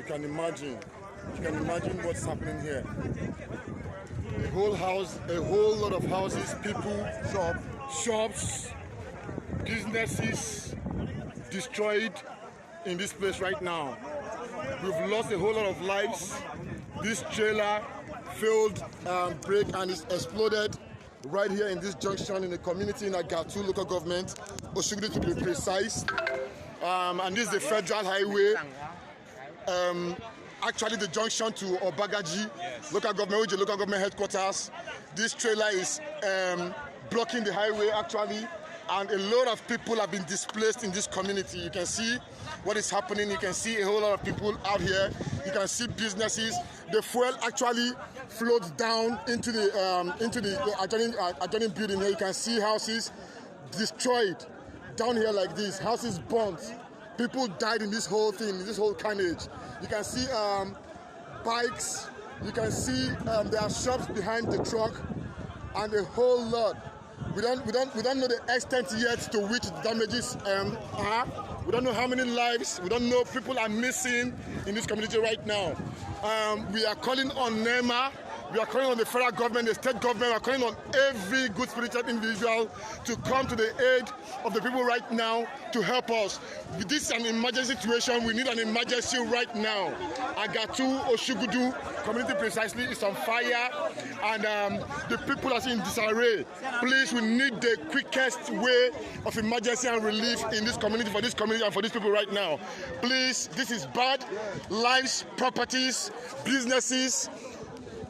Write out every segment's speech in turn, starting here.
can imagine what's happening here. A whole house, a whole lot of houses, people, shops, businesses destroyed in this place right now. We've lost a whole lot of lives. This trailer failed brake and it's exploded right here in this junction in the community in Agatu local government, Oshogbo to be precise. And this is the federal highway. Actually the junction to Obagaji local government, which is the local government headquarters. This trailer is blocking the highway actually, and a lot of people have been displaced in this community. You can see what is happening. You can see a whole lot of people out here. You can see businesses. The fuel actually floats down into the adjoining building here. You can see houses destroyed down here like this. Houses burnt. People died in this whole thing, in this whole carnage. You can see bikes. You can see there are shops behind the truck, and a whole lot. We don't know the extent yet to which the damages are. We don't know how many lives. We don't know people are missing in this community right now. We are calling on NEMA. We are calling on the federal government, the state government. We are calling on every good-spirited individual to come to the aid of the people right now to help us. This is an emergency situation. We need an emergency right now. Agatu, Oshogbo community precisely is on fire, and the people are in disarray. Please, we need the quickest way of emergency and relief in this community, for this community and for these people right now. Please, this is bad. Lives, properties, businesses,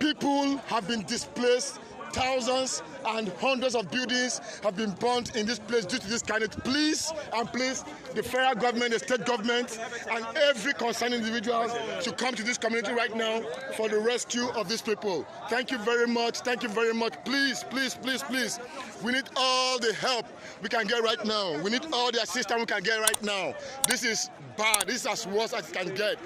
people have been displaced. Thousands and hundreds of buildings have been burnt in this place due to this kind of. Please, and please, the federal government, the state government, and every concerned individual should come to this community right now for the rescue of these people. Thank you very much. Thank you very much. Please, please, please, please. We need all the help we can get right now. We need all the assistance we can get right now. This is bad. This is as worse as it can get.